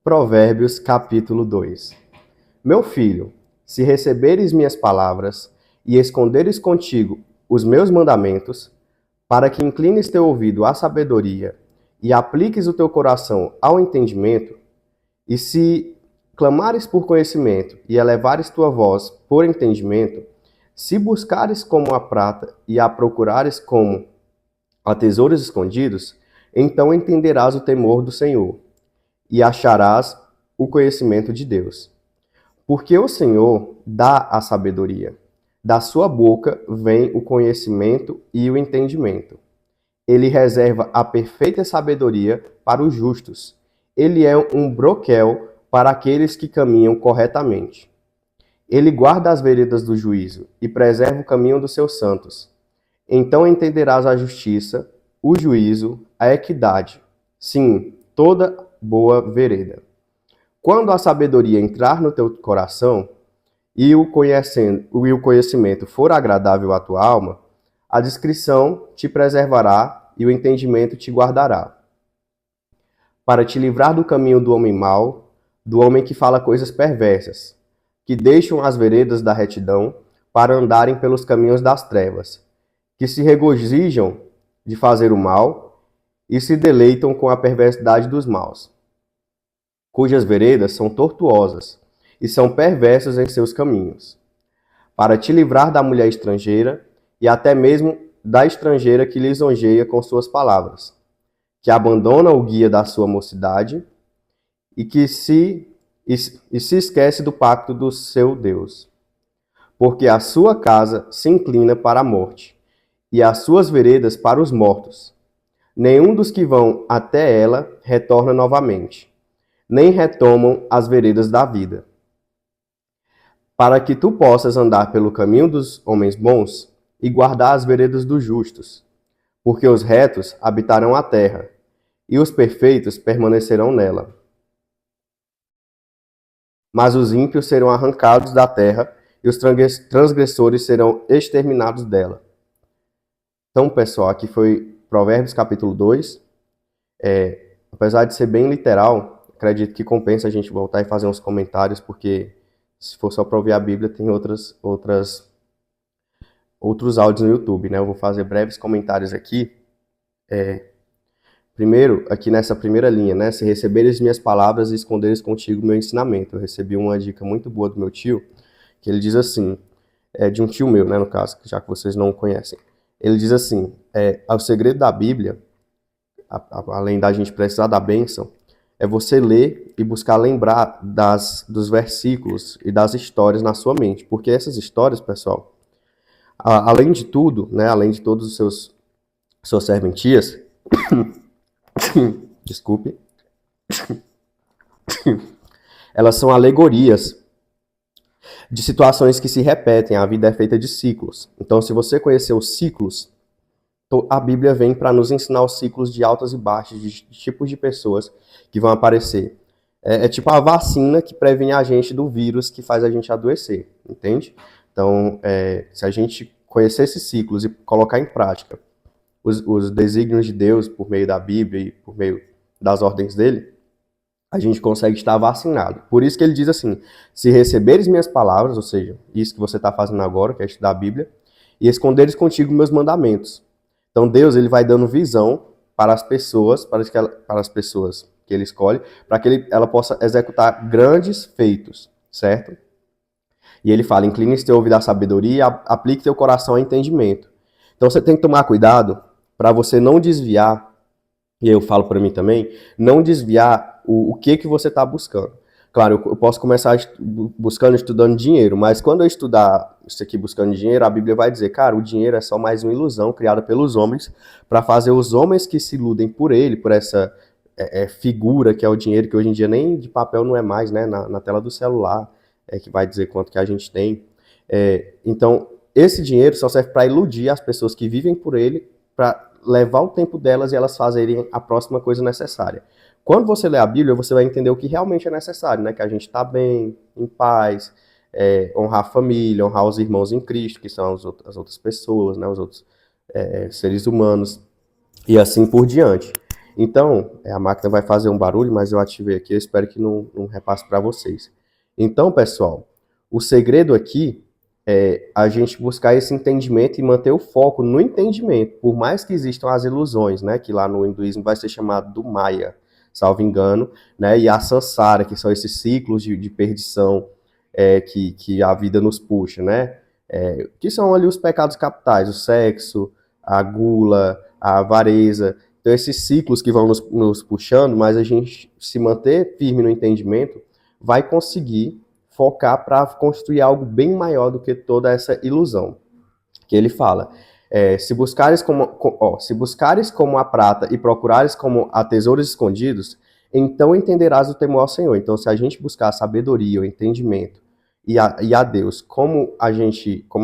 Provérbios capítulo 2. Meu filho, se receberes minhas palavras e esconderes contigo os meus mandamentos, para que inclines teu ouvido à sabedoria e apliques o teu coração ao entendimento, e se clamares por conhecimento e elevares tua voz por entendimento, se buscares como a prata e a procurares como a tesouros escondidos, então entenderás o temor do Senhor e acharás o conhecimento de Deus. Porque o Senhor dá a sabedoria. Da sua boca vem o conhecimento e o entendimento. Ele reserva a perfeita sabedoria para os justos. Ele é um broquel para aqueles que caminham corretamente. Ele guarda as veredas do juízo e preserva o caminho dos seus santos. Então entenderás a justiça, o juízo, a equidade. Sim, toda boa vereda. Quando a sabedoria entrar no teu coração e o conhecimento for agradável à tua alma, a discrição te preservará e o entendimento te guardará. Para te livrar do caminho do homem mau, do homem que fala coisas perversas, que deixam as veredas da retidão para andarem pelos caminhos das trevas, que se regozijam de fazer o mal e se deleitam com a perversidade dos maus, cujas veredas são tortuosas e são perversos em seus caminhos, para te livrar da mulher estrangeira e até mesmo da estrangeira que lisonjeia com suas palavras, que abandona o guia da sua mocidade e que se esquece do pacto do seu Deus. Porque a sua casa se inclina para a morte, e as suas veredas para os mortos. Nenhum dos que vão até ela retorna novamente, nem retomam as veredas da vida. Para que tu possas andar pelo caminho dos homens bons e guardar as veredas dos justos, porque os retos habitarão a terra, e os perfeitos permanecerão nela. Mas os ímpios serão arrancados da terra, e os transgressores serão exterminados dela. Então, pessoal, aqui foi Provérbios capítulo 2. Apesar de ser bem literal, acredito que compensa a gente voltar e fazer uns comentários, porque se for só para ouvir a Bíblia, tem outros áudios no YouTube, né? Eu vou fazer breves comentários aqui. Primeiro, aqui nessa primeira linha, né? Se receberes minhas palavras e esconderes contigo meu ensinamento. Eu recebi uma dica muito boa do meu tio, que ele diz assim, de um tio meu, né, no caso, já que vocês não o conhecem. Ele diz assim, o segredo da Bíblia, além da gente precisar da bênção, é você ler e buscar lembrar dos versículos e das histórias na sua mente. Porque essas histórias, pessoal, além de tudo, né, além de todos os suas serventias, desculpe, elas são alegorias de situações que se repetem. A vida é feita de ciclos. Então, se você conhecer os ciclos, a Bíblia vem para nos ensinar os ciclos de altas e baixas, de tipos de pessoas que vão aparecer. É tipo a vacina que previne a gente do vírus que faz a gente adoecer, entende? Então, se a gente conhecer esses ciclos e colocar em prática os desígnios de Deus por meio da Bíblia e por meio das ordens dele, a gente consegue estar vacinado. Por isso que ele diz assim, se receberes minhas palavras, ou seja, isso que você está fazendo agora, que é estudar a Bíblia, e esconderes contigo meus mandamentos. Então Deus, ele vai dando visão para as pessoas, para as pessoas que ele escolhe, para que ela possa executar grandes feitos, certo? E ele fala, incline teu ouvido à sabedoria e aplique teu coração ao entendimento. Então você tem que tomar cuidado para você não desviar, e eu falo para mim também, não desviar o que você está buscando. Claro, eu posso começar estudando dinheiro, mas quando eu estudar isso aqui buscando dinheiro, a Bíblia vai dizer, cara, o dinheiro é só mais uma ilusão criada pelos homens para fazer os homens que se iludem por ele, por essa figura que é o dinheiro, que hoje em dia nem de papel não é mais, né, na tela do celular, que vai dizer quanto que a gente tem. Então, esse dinheiro só serve para iludir as pessoas que vivem por ele, para levar o tempo delas e elas fazerem a próxima coisa necessária. Quando você lê a Bíblia, você vai entender o que realmente é necessário, né? Que a gente está bem, em paz, honrar a família, honrar os irmãos em Cristo, que são as outras pessoas, né? Os outros seres humanos, e assim por diante. Então, a máquina vai fazer um barulho, mas eu ativei aqui, eu espero que não repasse para vocês. Então, pessoal, o segredo aqui é a gente buscar esse entendimento e manter o foco no entendimento, por mais que existam as ilusões, né, que lá no hinduísmo vai ser chamado do Maya, salvo engano, né, e a Sansara, que são esses ciclos de perdição que a vida nos puxa, né, que são ali os pecados capitais, o sexo, a gula, a avareza. Então, esses ciclos que vão nos puxando, mas a gente se manter firme no entendimento, vai conseguir focar para construir algo bem maior do que toda essa ilusão. Que ele fala, se buscares como a prata e procurares como a tesouros escondidos, então entenderás o temor ao Senhor. Então, se a gente buscar a sabedoria, o entendimento e a Deus, como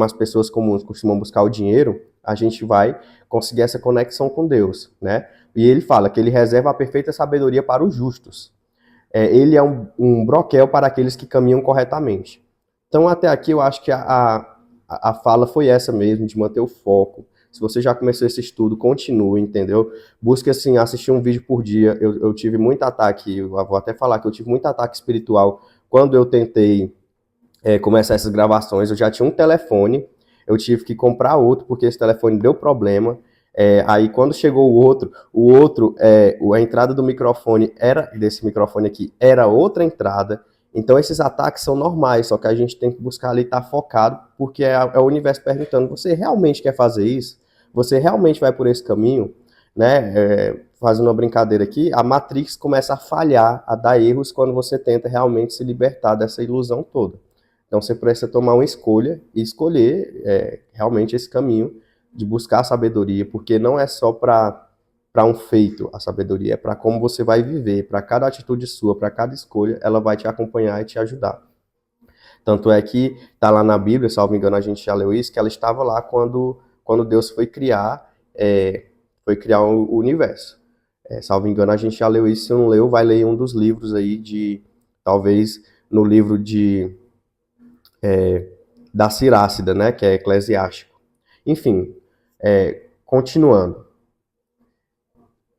as pessoas comuns costumam buscar o dinheiro, a gente vai conseguir essa conexão com Deus, né? E ele fala que ele reserva a perfeita sabedoria para os justos. Ele é um broquel para aqueles que caminham corretamente. Então, até aqui, eu acho que a fala foi essa mesmo, de manter o foco. Se você já começou esse estudo, continue, entendeu? Busque, assim, assistir um vídeo por dia. Eu tive muito ataque, eu vou até falar que eu tive muito ataque espiritual quando eu tentei começar essas gravações. Eu já tinha um telefone, eu tive que comprar outro, porque esse telefone deu problema. Aí quando chegou a entrada do microfone desse microfone aqui, era outra entrada. Então esses ataques são normais, só que a gente tem que buscar ali estar focado, porque é o universo perguntando, você realmente quer fazer isso? Você realmente vai por esse caminho? Né? Fazendo uma brincadeira aqui, a Matrix começa a falhar, a dar erros quando você tenta realmente se libertar dessa ilusão toda. Então você precisa tomar uma escolha e escolher realmente esse caminho de buscar a sabedoria, porque não é só para um feito a sabedoria, é para como você vai viver, para cada atitude sua, para cada escolha, ela vai te acompanhar e te ajudar. Tanto é que está lá na Bíblia, salvo engano, a gente já leu isso, que ela estava lá quando Deus foi criar o universo. Salvo engano, a gente já leu isso, se não leu, vai ler um dos livros aí talvez no livro da Cirácida, né, que é eclesiástico. Enfim, continuando.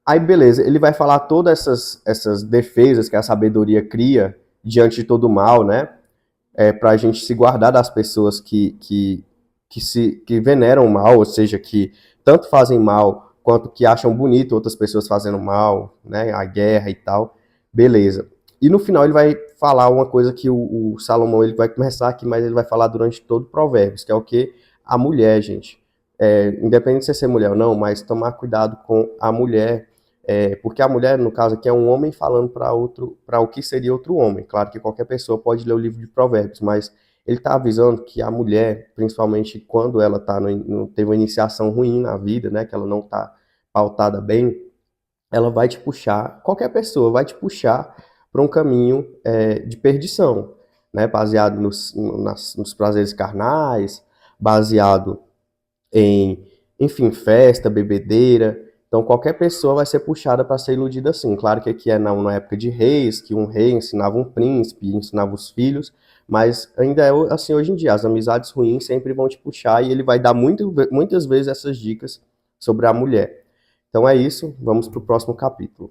Aí, beleza, ele vai falar todas essas defesas que a sabedoria cria diante de todo o mal, né? Para a gente se guardar das pessoas que veneram o mal, ou seja, que tanto fazem mal quanto que acham bonito outras pessoas fazendo mal, né? A guerra e tal. Beleza. E no final ele vai falar uma coisa que o Salomão ele vai começar aqui, mas ele vai falar durante todo o Provérbios, que é o que? A mulher, gente. Independente de você ser mulher ou não, mas tomar cuidado com a mulher, porque a mulher, no caso aqui, é um homem falando para o que seria outro homem. Claro que qualquer pessoa pode ler o livro de Provérbios, mas ele está avisando que a mulher, principalmente quando ela teve uma iniciação ruim na vida, né, que ela não está pautada bem, ela vai te puxar, qualquer pessoa vai te puxar para um caminho de perdição, né, baseado nos prazeres carnais, baseado enfim, festa, bebedeira. Então, qualquer pessoa vai ser puxada para ser iludida assim. Claro que aqui é na época de reis, que um rei ensinava um príncipe, ensinava os filhos, mas ainda é assim hoje em dia. As amizades ruins sempre vão te puxar e ele vai dar muitas vezes essas dicas sobre a mulher. Então é isso, vamos para o próximo capítulo.